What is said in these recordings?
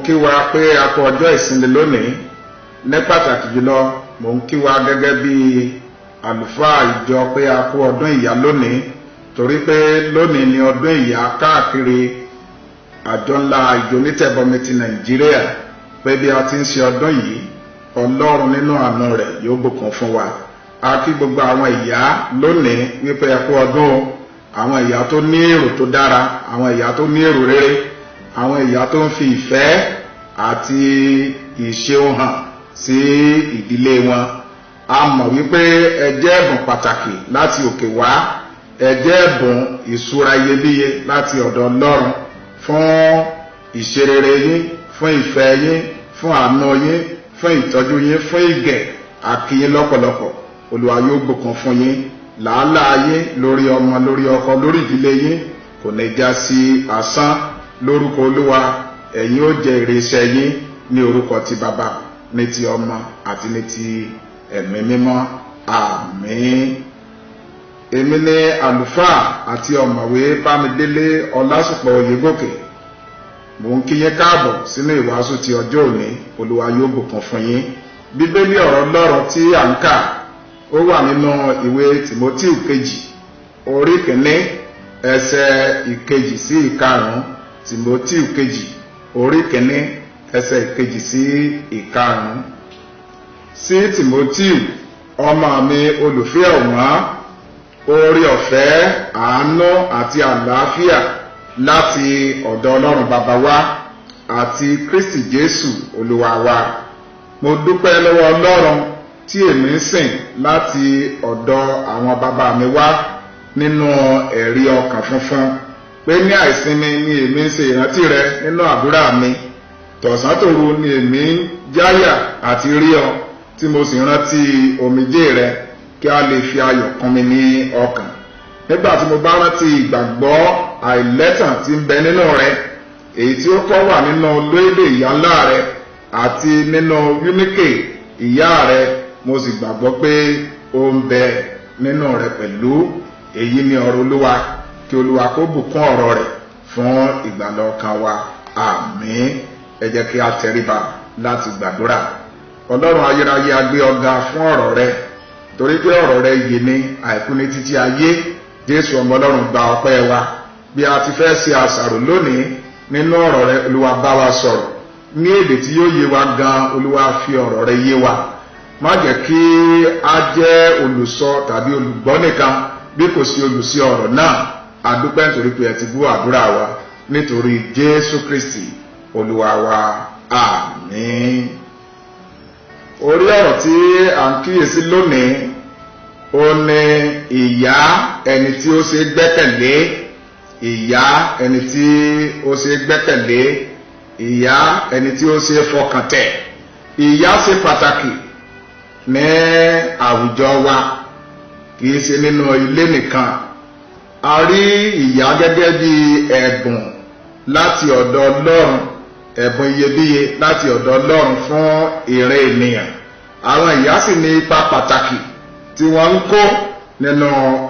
kí wa pé a kú ọjọ́ ìsinmi lónìí. Ní pàtàkì jùlọ mo ń kí wa gẹ́gẹ́ bí àlùfáà ìjọ pé a kú ọdún ìyá lónìí, torí pé lónìí ni ọdún ìyá káàkiri àjọ ńlá ìjọ onítẹ̀bọmi ti Nàìjíríà. Pé bí a ti ń ṣe ọdún yìí, Ọlọ́run nínú àánú rẹ̀ yóò bùkún fún wa. A kí gbogbo àwọn ìyá lónìí wípé ẹ kú ọdún o. Àwọn ìyá tó ní èrò tó dára, àwọn ìyá tó ní èrò rere, àwọn ìyá tó ń fi ìfẹ́ àti ìṣeun hàn sí ìdílé wọn. A mọ̀ wípé ẹ jẹ́ ẹ̀bùn pàtàkì láti òkè wá, ẹ jẹ́ ẹ̀bùn ìṣúra iyebíye láti ọ̀dọ̀ Ọlọ́run fún ìṣerere yín, fún ìfẹ́ yín, fún àánú yín, fún ìtọ́jú yín, fún ìgẹ̀. A kí yín lọ́pọ̀lọpọ̀. Olúwa yóò bùkún fún yín. Làálàá yín lórí ọmọ, lórí ọkọ, lórí ìdílé yín kò ní já sí asán. Lórúkọ Olúwa, ẹ̀yin ó jẹ èrè iṣẹ́ yín ní orúkọ ti Bàbá, ní ti Ọmọ àti ní ti Ẹ̀mí Mímọ́. Àmín. Èmi ni àlùfáà àti ọ̀mọ̀wé Bámidélé Ọlásùpọ̀ Oyègòkè. Mo ń kí yín káàbọ̀ sínú ìwàásù ti ọjọ́ òní. Olúwa yóò bùkún fún yín. Bíbélì ọ̀rọ̀ Ọlọ́run tí à ń kà ó wà nínú ìwé Tímótíù kejì orí kìíní ẹsẹ̀ ìkejì sí ìkarùn-ún. Tímótíù kejì orí kìíní ẹsẹ̀ ìkejì sí ìkarùn-ún. Sí Tímótíù ọmọ mi olùfẹ́ ọ̀wọ́n, oore ọ̀fẹ́, àánú àti àlàáfíà láti ọ̀dọ̀ Ọlọ́run bàbá wa àti Kristi Jésù Olúwa wa. Mo dúpẹ́ lọ́wọ́ Ọlọ́run tí èmi ń sìn láti ọ̀dọ̀ àwọn bàbá mi wá nínú ẹ̀rí ọkàn funfun, pé ní àìsinmi ni èmi ń ṣe ìrántí rẹ nínú àdúrà mi. Tọ̀sán tòru ni èmi ń jáyà àti rí ọ, tí mo sì rántí omijé rẹ kí a lè fi ayọ̀ kún mi ní ọkàn. Nígbà tí mo bá rántí ìgbàgbọ́ àìlẹ́tàn tí ń bẹ nínú rẹ, èyí tí ó kọ́ wà nínú Lóídè ìyá ńlá rẹ àti nínú Yúníkè ìyá rẹ, mo sì gbàgbọ́ pé ó ń bẹ nínú rẹ pẹ̀lú. Èyí ni ọ̀rọ̀ Olúwa. Kí Olúwa kó bùkún ọ̀rọ̀ rẹ̀ fún ìgbàlà ọkàn wa. Àmín. Ẹ jẹ́ kí a tẹríba láti gbàdúrà. Ọlọ́run ayérayé, a gbé ọ̀gá fún ọ̀rọ̀ rẹ, torí pé ọ̀rọ̀ rẹ yìí ní àìkú ní títí ayé. Jésù ọmọ Ọlọ́run, gba ọpẹ́ wa. Bí a ti fẹ́ ṣe àṣàrò lónìí nínú ọ̀rọ̀ rẹ, Olúwa bá wa sọ̀rọ̀ ní èdè tí yóò yé wa gan. Olúwa fi ọ̀rọ̀ rẹ yé wa. Má jẹ́ kí a jẹ́ olùsọ tàbí olùgbọ́ nìkan, bí kò sí olùsí ọ̀rọ̀ náà. A dúpẹ́ nítorí pé ẹ ti gbọ́ àdúrà wa, nítorí Jésù Kristi Olúwa wa. Àmín. Orí ọ̀rọ̀ tí à ń kíyèsí lónìí ó ní ìyá ẹni tí ó ṣe gbẹ́kẹ̀lé. Ìyá ẹni tí ó ṣe gbẹ́kẹ̀lé. Ìyá ẹni tí ó ṣe fọkàn tẹ̀. Ìyá ṣe pàtàkì ní àwùjọ wa, kìí ṣe nínú ilé nìkan. A rí ìyá gẹ́gẹ́ bí ẹ̀bùn láti ọ̀dọ̀ Ọlọ́run, ẹ̀bùn iyebíye láti ọ̀dọ̀ Ọlọ́run fún ìran ènìyàn. Àwọn ìyá sì ní ipa pàtàkì tí wọ́n ń kó nínú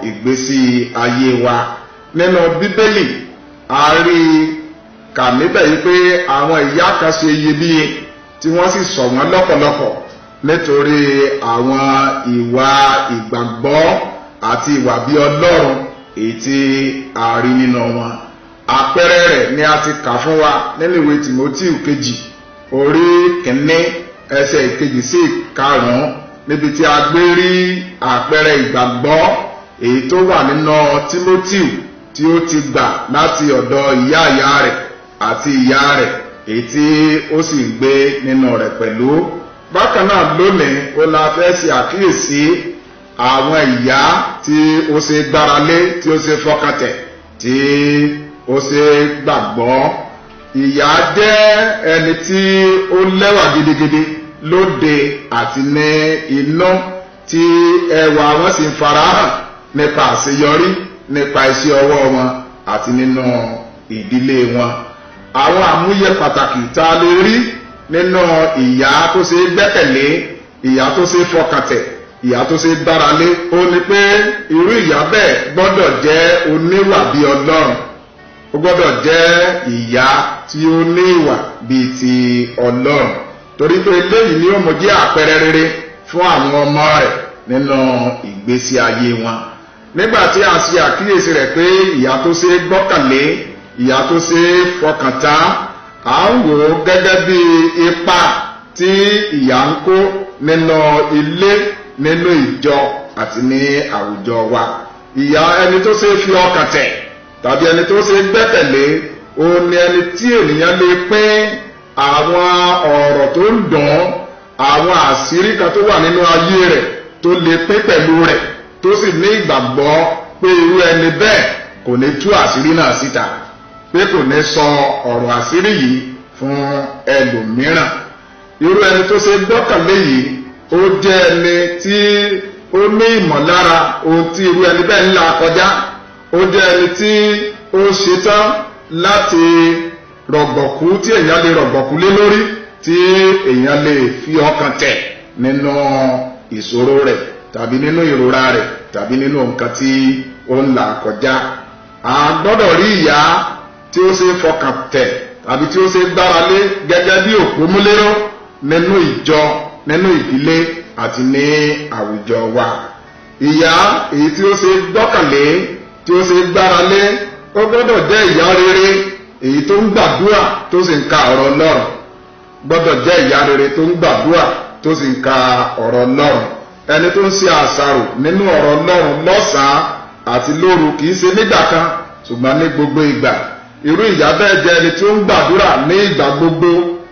ìgbésí ayé wa. Nínú Bíbélì a rí kà níbẹ̀ yìí pé àwọn ìyá kan ṣe iyebíye tí wọ́n sì ṣọ̀ wọ́n lọ́pọ̀lọpọ̀ nítorí àwọn ìwà ìgbàgbọ́ àti ìwà bí Ọlọ́run èyí tí a rí nínú wọn. Àpẹẹrẹ rẹ̀ ni a ti kà fún wa nínú ìwé Tímótíù kejì orí kìíní ẹsẹ̀ ìkejì sí ìkarùn-ún, níbi tí a gbé rí àpẹẹrẹ ìgbàgbọ́ èyí tó wà nínú Tímótíù tí ó ti gbà láti ọ̀dọ̀ ìyá ìyá rẹ̀ àti ìyá rẹ̀, èyí tí ó sì ń gbé nínú rẹ̀ pẹ̀lú. Bákan náà lónìí ó la fẹ́ ṣe àkíyèsí àwọn ìyá tí ó ṣe gbáralé, tí ó ṣe fọkàntẹ̀, tí ó ṣe gbàgbọ́. Ìyá jẹ́ ẹni tí ó lẹ́wà gidigidi lóde àti ní inú, tí ẹwà wọn sì ń farahàn nípa àṣeyọrí, nípa iṣẹ́ ọwọ́ wọn àti nínú ìdílé wọn. Àwọn àmúyẹ pàtàkì tá a lè rí nínú ìyá tó ṣe gbẹ́kẹ̀lé, ìyá tó ṣe fọkàntẹ̀, ìyá tó ṣe gbáralé, ó ní pé irú ìyá bẹ́ẹ̀ gbọ́dọ̀ jẹ́ oníwà bí Ọlọ́run. ó gbọ́dọ̀ jẹ́ ìyá tí ó ní ìwà bíi ti Ọlọ́run, torí pé eléyìí ni ó mú jẹ́ àpẹẹrẹ rere fún àwọn ọmọ rẹ̀ nínú ìgbésí ayé wọn. Nígbà tí a ṣe àkíyèsí rẹ̀ pé ìyá tó ṣe gbọ́kànlé, ìyá tó ṣe fọkàn tán, à ń wò ó gẹ́gẹ́ bí ipa tí ìyá ń kó nínú ilé, nínú ìjọ àti ní àwùjọ wa. Ìyá, ẹni tó ṣe fi ọkàn tẹ̀ tàbí ẹni tó ṣe gbẹ́kẹ̀lé, ó ní ẹni tí ènìyàn lè pín àwọn ọ̀rọ̀ tó ń dùn, àwọn àṣírí kan tó wà nínú ayé rẹ̀ tó lè pín pẹ̀lú rẹ̀, tó sì ní ìgbàgbọ́ pé irú ẹni bẹ́ẹ̀ kò ní tú àṣírí náà síta, pé kò ní sọ ọ̀rọ̀ àṣírí yìí fún ẹlòmíràn. Irú ẹni tó ṣe gbọ́kànlé yìí, ó jẹ́ ẹni tí ó ní ìmọ̀lára ohun tí irú ẹni bẹ́ẹ̀ ń là kọjá. Ó jẹ́ ẹni tí ó ṣetán láti rọ̀gbọ̀kú, tí èèyàn lè rọ̀gbọ̀kú lé lórí, tí èèyàn lè fi ọkàn tẹ̀ nínú ìṣòro rẹ̀ tàbí nínú ìrora rẹ̀ tàbí nínú nǹkan tí ó ń là kọjá. A gbọ́dọ̀ rí ìyá tí ó ṣe fọkàn tẹ̀ tàbí tí ó ṣe gbára lé gẹ́gẹ́ bí òpómúléró nínú ìjọ, nínú ìdílé àti ní àwùjọ wa. Ìyá èyí tí ó ṣe gbọ́kànlé, tí ó ṣe gbára lé, ó gbọ́dọ̀ jẹ́ ìyá rere èyí tó ń gbàdúrà tó sì ń ka ọ̀rọ̀ Ọlọ́run. Gbọ́dọ̀ jẹ́ ìyá rere tó ń gbàdúrà tó sì ń ka ọ̀rọ̀ Ọlọ́run. Ẹni tó ń ṣe àṣàrò nínú ọ̀rọ̀ Ọlọ́run lọ́sàn-án àti lóru, kì í ṣe nígbà kan ṣùgbọ́n ní gbogbo ìgbà. Irú ìyá bẹ́ẹ̀ jẹ́ ẹni tí ó ń gbàdúrà ní ìgbà gbogbo,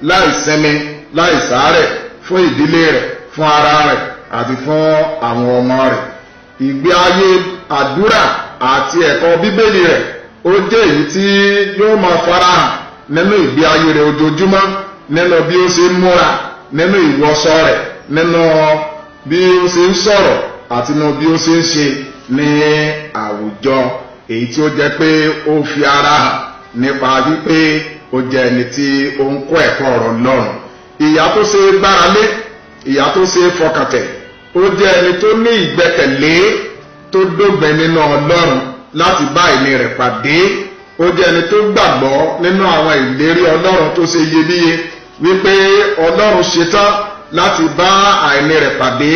láì sinmi, láì sàárẹ̀, fún ìdílé rẹ̀, fún ara rẹ̀ àti fún àwọn ọmọ rẹ̀. Ìgbé ayé àdúrà àti ẹ̀kọ́ Bíbélì rẹ̀ ó jẹ́ èyí tí yóò máa farahàn nínú ìgbé ayé rẹ̀ ojoojúmọ́, nínú bí ó ṣe ń múra, nínú ìwọṣọ rẹ̀, nínú bí ó ṣe ń sọ̀rọ̀ àti nínú bí ó ṣe ń ṣe ní àwùjọ, èyí tí ó jẹ́ pé ó fi ara hàn nípa wípé ó jẹ́ ẹni tí ó ń kọ́ ẹ̀kọ́ ọ̀rọ̀ Ọlọ́run. Ìyá tó ṣe gbára lé, ìyá tó ṣe fọkàn tẹ̀, ó jẹ́ ẹni tó ní ìgbẹ́kẹ̀lé tó dógbẹ́ nínú Ọlọ́run láti bá ìní rẹ̀ pàdé. Ó jẹ́ ẹni tó gbàgbọ́ nínú àwọn ìlérí Ọlọ́run tó ṣe iyebíye, wípé Ọlọ́run ṣetán láti bá àìní rẹ̀ pàdé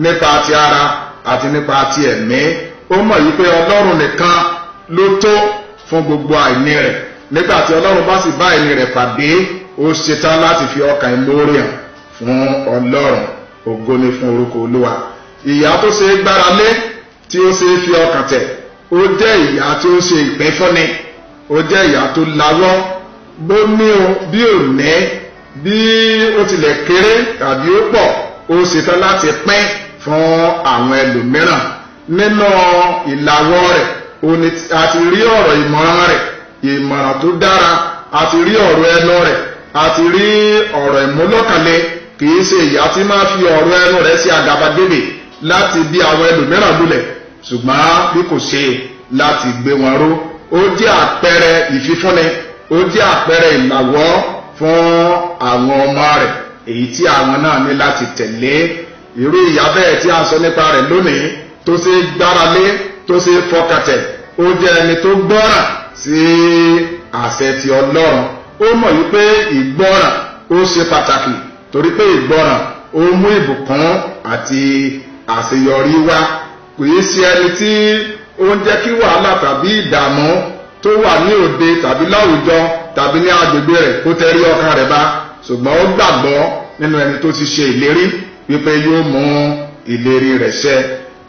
nípa ti ara àti nípa ti ẹ̀mí. Ó mọ̀ wípé Ọlọ́run nìkan ló tó fún gbogbo àìní rẹ̀. Nígbà tí Ọlọ́run bá sì bá àìní rẹ̀ pàdé, ó ṣetán láti fi ọkàn ìmoore hàn fún Ọlọ́run. Ògo ni fún orúkọ Olúwa. Ìyá tó ṣe gbára lé, tí ó ṣe fi ọkàn tẹ̀, ó jẹ́ ìyá tí ó ṣe ìpínfúnni, ó jẹ́ ìyá tó lawọ́, bó ní o bí ò ní, bí ó tilẹ̀ kéré tàbí ó pọ̀, ó ṣetán láti pín fún àwọn ẹlòmíràn. Nínú ìlàwọ́ rẹ̀, a ti rí ọ̀rọ̀ ìmọ̀ràn rẹ̀, ìmọ̀ràn tó dára, a ti rí ọ̀rọ̀ ẹnu rẹ̀, a ti rí ọ̀rọ̀ ìmúlọ́kànlé. Kìí ṣe ìyá tí máa fi ọ̀rọ̀ ẹnu rẹ̀ sí àgàbàgebè láti bí àwọn ẹlòmíràn lulẹ̀, ṣùgbọ́n bí kò ṣe láti gbé wọn ró. Ó jẹ́ àpẹẹrẹ ìfifúnni, ó jẹ́ àpẹẹrẹ ìlàwọ́ fún àwọn ọmọ rẹ̀, èyí tí àwọn náà ní láti tẹ̀lé. Irú ìyá bẹ́ẹ̀ tí a sọ nípa rẹ̀ lónìí, tó ṣe gbára lé, tó ṣe fọkàn tẹ̀, ó jẹ́ ẹni tó gbọ́ràn sí àṣẹ ti Ọlọ́run. Ó mọ̀ wípé ìgbọ́ràn ó ṣe pàtàkì, torí pé ìgbọ́ràn ó mú ìbùkún àti àṣeyọrí wá. Kò yí sí ẹni tí ó ń jẹ́ kí wàhálà tàbí ìdààmú tó wà ní òde tàbí láwùjọ tàbí ní agbègbè rẹ̀ kó tẹrí ọkàn rẹ̀ bá, ṣùgbọ́n ó gbàgbọ́ nínú ẹni tó ti ṣe ìlérí wípé yóò mú ìlérí rẹ̀ ṣẹ.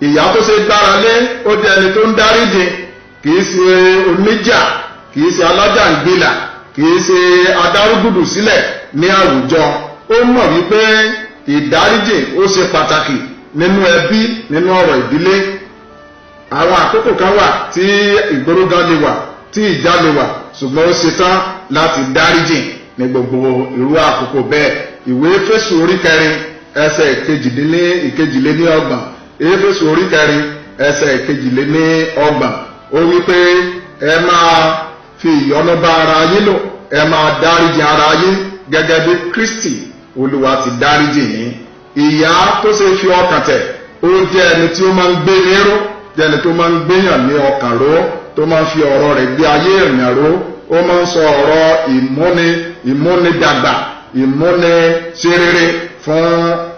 Ìyá tó ṣe gbára lé, ó jẹ́ ẹni tó ń dáríjì, kìí ṣe oníjà, kìí ṣe alájàngbìlà, kìí ṣe adárúgùdù sílẹ̀ ní àwùjọ. Ó mọ̀ wípé ìdáríjì ó ṣe pàtàkì nínú ẹbí, nínú ọ̀rọ̀ ìdílé. Àwọn àkókò kan wà tí ìgbórógan lè wà, tí ìjà lè wà, ṣùgbọ́n ó ṣetán láti dáríjì ní gbogbo irú àkókò bẹ́ẹ̀. Ìwé Éfésù orí 4 ẹsẹ̀ ìkejìléníọgbọ̀n, Éfésù orí 4 ẹsẹ̀ ìkejìléníọgbọ̀n, ó wípé ẹ máa fi ìyọ́nú bá ara yín lò, ẹ máa dáríjì ara yín gẹ́gẹ́ bí Kristi Olúwa ti dáríjì yín. Ìyá tó ṣe fi ọkàn tẹ̀, ó jẹ́ ẹni tí ó máa ń gbé ní ró, jẹ́ ẹni tó máa ń gbéyàn ní ọkàn ró, tó tó máa ń fi ọ̀rọ̀ rẹ̀ gbé ayé ènìyàn ró. Ó máa ń sọ ọ̀rọ̀ ìmúnidàgbà, ìmúniṣerere fún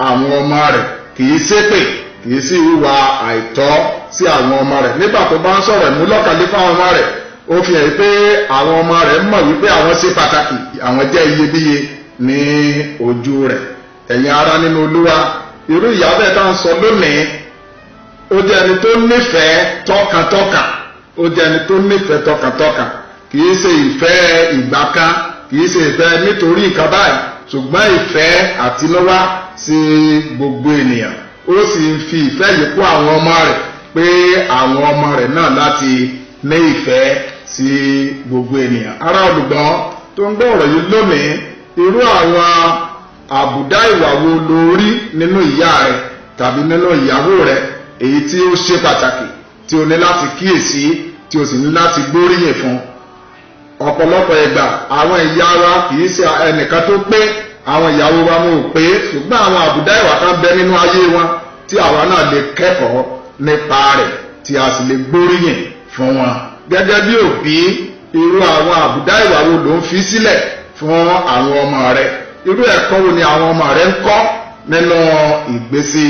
àwọn ọmọ rẹ̀, kìí ṣépè, kìí sí hùwà àìtọ́ sí àwọn ọmọ rẹ̀. Nígbà tó bá ń sọ̀rọ̀ ìmúlọ́kànlé fún àwọn ọmọ rẹ̀, ó fi hàn pé àwọn ọmọ rẹ̀ mọ̀ wípé àwọn ṣe pàtàkì, àwọn jẹ́ iyebíye ní ojú rẹ̀. Ẹ̀yin ará nínú Olúwa, irú ìyá bẹ́ẹ̀ tá ń sọ lónìí, ó jẹ́ ẹni tó nífẹ̀ẹ́ tọkàntọkàn, ó jẹ́ ẹni tó nífẹ̀ẹ́ tọkàntọkàn, kìí ṣe ìfẹ́ ìgbà kan, kìí ṣe ìfẹ́ nítorí nǹkan báyìí, ṣùgbọ́n ìfẹ́ àtinúwá sí gbogbo ènìyàn. Ó sì ń fi ìfẹ́ yìí kó àwọn ọmọ rẹ̀ pé àwọn ọmọ rẹ̀ náà láti ní ìfẹ́ sí gbogbo ènìyàn. Ará olùgbọ́ tó ń gbọ́ ọ̀rọ̀ yìí lónìí, irú àwọn àbùdá ìwà wo lo rí nínú ìyá rẹ̀ tàbí nínú ìyàwó rẹ̀ èyí tí ó ṣe pàtàkì, tí o ní láti kíyèsí, tí o sì ní láti gbóríyìn fún? Ọ̀pọ̀lọpọ̀ ìgbà àwọn ìyá wa kìí ṣe ẹnìkan tó pé, àwọn ìyàwó wa wọn ò pé, ṣùgbọ́n àwọn àbùdá ìwà kan bẹ nínú ayé wọn tí àwa náà lè kẹ́kọ̀ọ́ nípa rẹ̀, tí a sì lè gbóríyìn fún wọn. Gẹ́gẹ́ bí òbí, irú àwọn àbùdá ìwà wo ló ń fi sílẹ̀ fún àwọn ọmọ rẹ̀? Irú ẹ̀kọ́ wo ni àwọn ọmọ rẹ̀ ń kọ́ nínú ìgbésí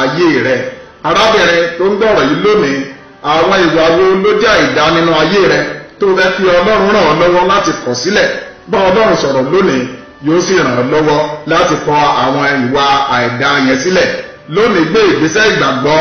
ayé rẹ̀? Arábìnrin tó ń gbọ́rọ̀ yìí lónìí, àwọn ìwà wo ló jẹ́ àìdá nínú ayé rẹ̀ tó fẹ́ kí Ọlọ́run ràn ọ́ lọ́wọ́ láti kọ̀ sílẹ̀? Bá Ọlọ́run sọ̀rọ̀ lónìí, yóò sì ràn ọ́ lọ́wọ́ láti kọ̀ àwọn ìwà àìdá yẹn sílẹ̀. Lónìí, gbé ìgbésẹ̀ ìgbàgbọ́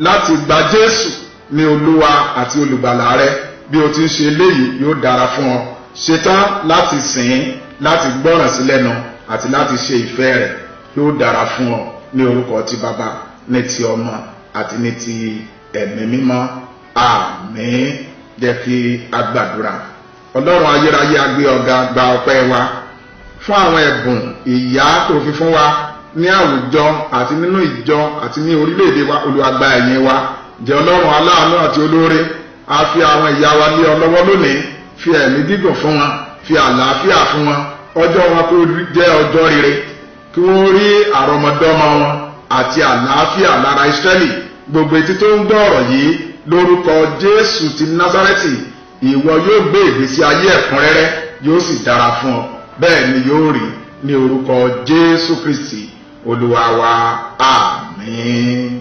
láti gba Jésù ní Olúwa àti olùgbàlà rẹ. Bí o ti ń ṣe eléyìí, yóò dára fún ọ. Ṣetán láti sìn, láti gbọ́ràn sí lẹ́nu àti láti ṣe ìfẹ́ rẹ̀. Yóò dára fún ọ ní orúkọ ti Baba, ní ti Ọmọ àti ní ti Ẹ̀mí Mímọ́. Àmín. Jẹ́ kí a gbàdúrà. Ọlọ́run ayérayé, a gbé ọ̀gá, gba ọpẹ́ wa fún àwọn ẹ̀bùn ìyá tó fi fún wa ní àwùjọ àti nínú ìjọ àti ní orílẹ̀-èdè wa. Olúwa gba ẹ̀yìn wa. Jẹ́ Ọlọ́run aláàánú àti olóore, a fi àwọn ìyá wa lé ọ lọ́wọ́ lónìí. Fi ẹ̀mí gígùn fún wọn, fi àlàáfíà fún wọn. Ọjọ́ wọn kó jẹ́ ọjọ́ rere, kí wọ́n rí àrọmọdọ́mọ wọn àti àlàáfíà lára Ísírẹ́lì. Gbogbo etí tó ń gbọ́ ọ̀rọ̀ yìí, lórúkọ Jésù ti Násárẹ́tì, ìwọ yóò gbé ìgbésí ayé ẹ̀kúnrẹ́rẹ́, yóò sì dára fún ọ. Bẹ́ẹ̀ ni yóò rí ní orúkọ Jésù Kristi Olúwa wa. Àmín.